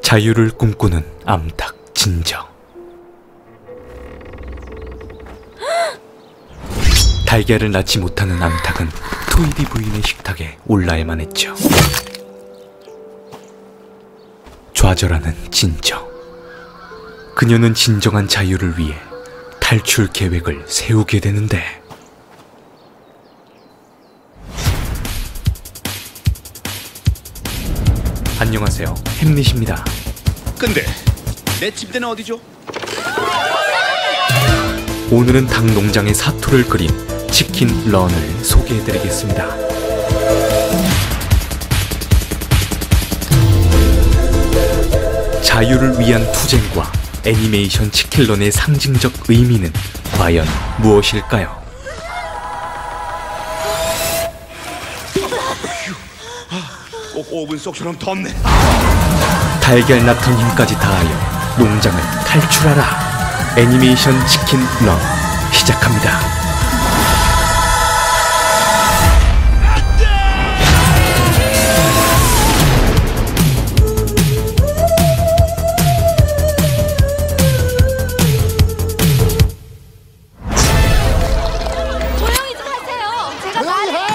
자유를 꿈꾸는 암탉 진저. 달걀을 낳지 못하는 암탉은 토이디 부인의 식탁에 올라야만 했죠. 좌절하는 진저. 그녀는 진정한 자유를 위해 탈출 계획을 세우게 되는데, 안녕하세요, 햄릿입니다. 근데 내 침대는 어디죠? 오늘은 닭 농장의 사토를 그린 치킨 런을 소개해드리겠습니다. 자유를 위한 투쟁과 애니메이션 치킨 런의 상징적 의미는 과연 무엇일까요? 꼭 5분 속처럼 덥네. 달걀 낳던 힘까지 다하여 농장을 탈출하라. 애니메이션 치킨 런 시작합니다. 조용히 좀 하세요. 제가 말해.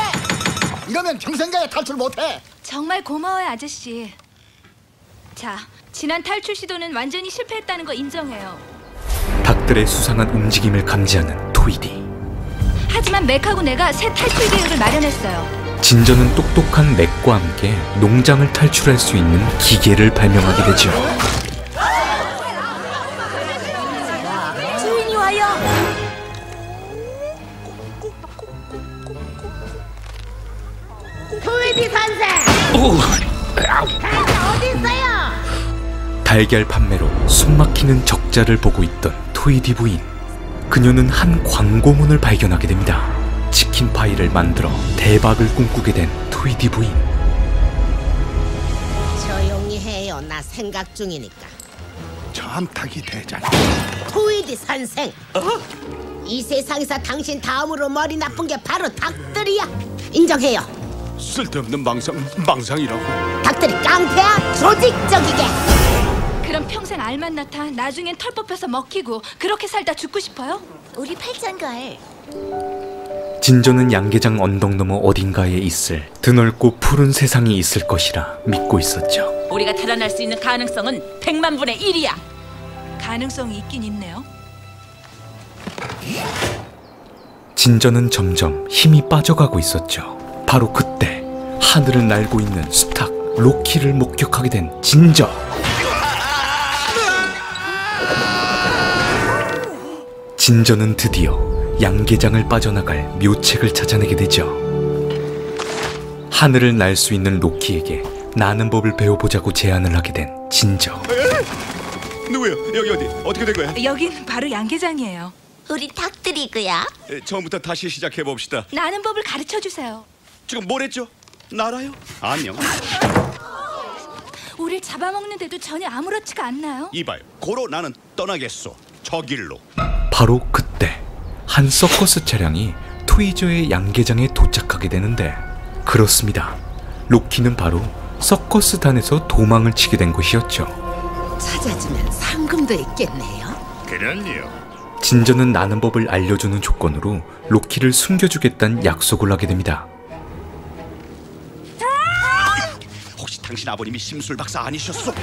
이러면 평생가에 탈출 못해. 정말 고마워요, 아저씨. 자, 지난 탈출 시도는 완전히 실패했다는 거 인정해요. 닭들의 수상한 움직임을 감지하는 토이디. 하지만 맥하고 내가 새 탈출 계획을 마련했어요. 진저는 똑똑한 맥과 함께 농장을 탈출할 수 있는 기계를 발명하게 되죠. 주인이 와요. 토이디 선생! 어디 있어요? 달걀 판매로 숨막히는 적자를 보고 있던 토이디 부인. 그녀는 한 광고문을 발견하게 됩니다. 치킨 파이를 만들어 대박을 꿈꾸게 된 토이디 부인. 조용히 해요. 나 생각 중이니까. 저 암탉이 대장. 토이디 선생! 이 세상에서 당신 다음으로 머리 나쁜 게 바로 닭들이야. 인정해요. 쓸데없는 망상이라고. 닭들이 깡패야. 조직적이게. 그럼 평생 알만 낳다 나중엔 털 뽑혀서 먹히고 그렇게 살다 죽고 싶어요? 우리 팔짱걸. 진저는 양계장 언덕 너머 어딘가에 있을 드넓고 푸른 세상이 있을 것이라 믿고 있었죠. 우리가 탈환할 수 있는 가능성은 100만 분의 1이야. 가능성이 있긴 있네요. 진저는 점점 힘이 빠져가고 있었죠. 바로 그때 하늘을 날고 있는 수탉 로키를 목격하게 된 진저. 진저는 드디어 양계장을 빠져나갈 묘책을 찾아내게 되죠. 하늘을 날 수 있는 로키에게 나는 법을 배워보자고 제안을 하게 된 진저. 누구요? 여기 어디? 어떻게 된 거야? 여긴 바로 양계장이에요. 우리 닭들이고요. 처음부터 다시 시작해 봅시다. 나는 법을 가르쳐 주세요. 지금 뭘 했죠? 나라요? 안녕. 우릴 잡아먹는데도 전혀 아무렇지가 않나요? 이봐요. 고로 나는 떠나겠소. 저 길로. 바로 그때 한 서커스 차량이 토이저의 양계장에 도착하게 되는데, 그렇습니다. 로키는 바로 서커스단에서 도망을 치게 된 것이었죠. 찾아주면 상금도 있겠네요. 그럼요. 진저는 나는 법을 알려주는 조건으로 로키를 숨겨주겠다는 약속을 하게 됩니다. 혹시 당신 아버님이 심술 박사 아니셨어?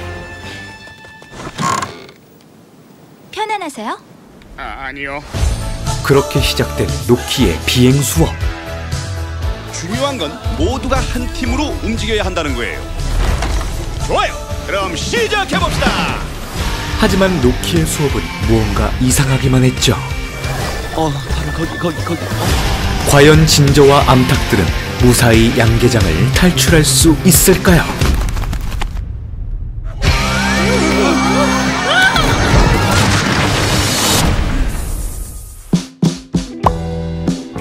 편안하세요? 아니요. 그렇게 시작된 로키의 비행 수업. 중요한 건 모두가 한 팀으로 움직여야 한다는 거예요. 좋아요. 그럼 시작해 봅시다. 하지만 로키의 수업은 무언가 이상하기만 했죠. 거기. 과연 진저와 암탉들은 무사히 양계장을 탈출할 수 있을까요?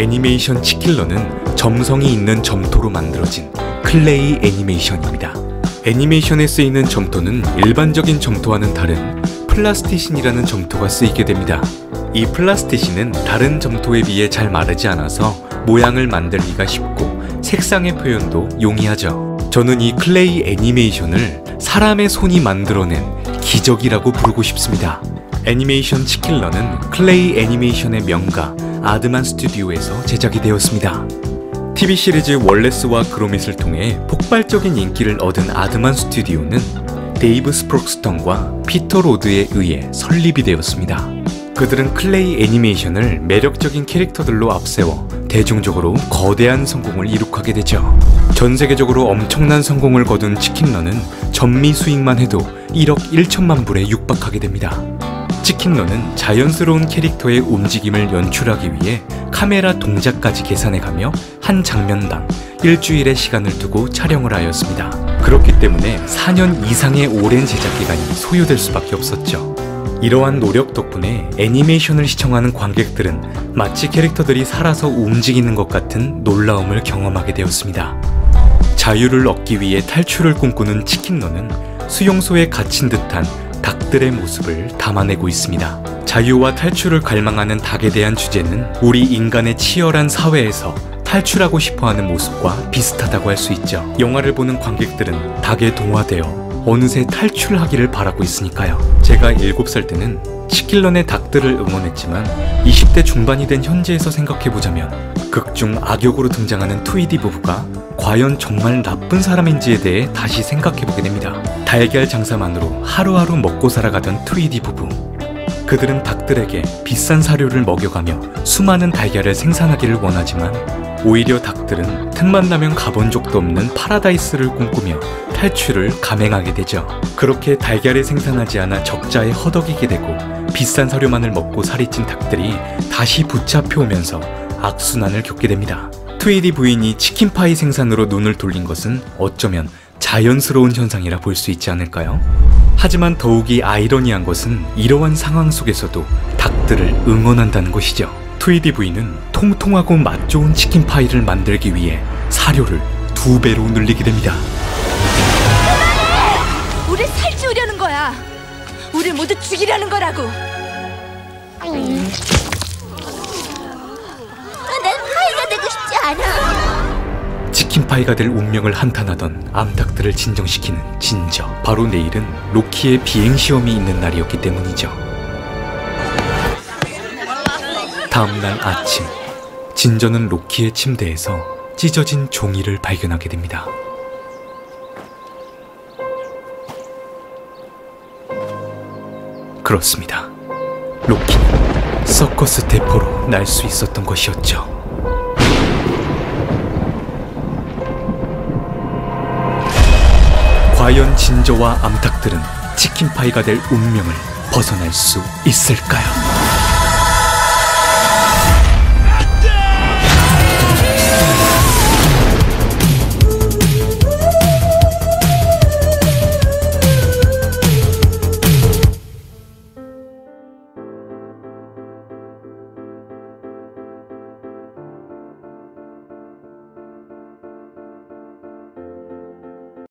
애니메이션 치킨런은 점성이 있는 점토로 만들어진 클레이 애니메이션입니다. 애니메이션에 쓰이는 점토는 일반적인 점토와는 다른 플라스티신이라는 점토가 쓰이게 됩니다. 이 플라스티신은 다른 점토에 비해 잘 마르지 않아서 모양을 만들기가 쉽고 색상의 표현도 용이하죠. 저는 이 클레이 애니메이션을 사람의 손이 만들어낸 기적이라고 부르고 싶습니다. 애니메이션 치킬러는 클레이 애니메이션의 명가 아드만 스튜디오에서 제작이 되었습니다. TV 시리즈 월레스와 그로밋을 통해 폭발적인 인기를 얻은 아드만 스튜디오는 데이브 스프록스턴과 피터 로드에 의해 설립이 되었습니다. 그들은 클레이 애니메이션을 매력적인 캐릭터들로 앞세워 대중적으로 거대한 성공을 이룩하게 되죠. 전 세계적으로 엄청난 성공을 거둔 치킨런은 전미 수익만 해도 1억 1천만 불에 육박하게 됩니다. 치킨런은 자연스러운 캐릭터의 움직임을 연출하기 위해 카메라 동작까지 계산해가며 한 장면당 일주일의 시간을 두고 촬영을 하였습니다. 그렇기 때문에 4년 이상의 오랜 제작 기간이 소요될 수밖에 없었죠. 이러한 노력 덕분에 애니메이션을 시청하는 관객들은 마치 캐릭터들이 살아서 움직이는 것 같은 놀라움을 경험하게 되었습니다. 자유를 얻기 위해 탈출을 꿈꾸는 치킨런은 수용소에 갇힌 듯한 닭들의 모습을 담아내고 있습니다. 자유와 탈출을 갈망하는 닭에 대한 주제는 우리 인간의 치열한 사회에서 탈출하고 싶어하는 모습과 비슷하다고 할 수 있죠. 영화를 보는 관객들은 닭에 동화되어 어느새 탈출하기를 바라고 있으니까요. 제가 7살 때는 치킬런의 닭들을 응원했지만 20대 중반이 된 현재에서 생각해보자면 극중 악역으로 등장하는 트위디 부부가 과연 정말 나쁜 사람인지에 대해 다시 생각해보게 됩니다. 달걀 장사만으로 하루하루 먹고 살아가던 트위디 부부. 그들은 닭들에게 비싼 사료를 먹여가며 수많은 달걀을 생산하기를 원하지만 오히려 닭들은 틈만 나면 가본 적도 없는 파라다이스를 꿈꾸며 탈출을 감행하게 되죠. 그렇게 달걀을 생산하지 않아 적자에 허덕이게 되고 비싼 사료만을 먹고 살이 찐 닭들이 다시 붙잡혀 오면서 악순환을 겪게 됩니다. 트위디 부인이 치킨파이 생산으로 눈을 돌린 것은 어쩌면 자연스러운 현상이라 볼 수 있지 않을까요? 하지만 더욱이 아이러니한 것은 이러한 상황 속에서도 닭들을 응원한다는 것이죠. 트위디 부인은 통통하고 맛 좋은 치킨파이를 만들기 위해 사료를 2배로 늘리게 됩니다. 우릴 살찌우려는 거야. 우릴 모두 죽이려는 거라고. 난 파이가 되고 싶지 않아. 치킨파이가 될 운명을 한탄하던 암탉들을 진정시키는 진저. 바로 내일은 로키의 비행시험이 있는 날이었기 때문이죠. 다음날 아침, 진저는 로키의 침대에서 찢어진 종이를 발견하게 됩니다. 그렇습니다. 로키는 서커스 대포로 날 수 있었던 것이었죠. 과연 진저와 암탉들은 치킨파이가 될 운명을 벗어날 수 있을까요?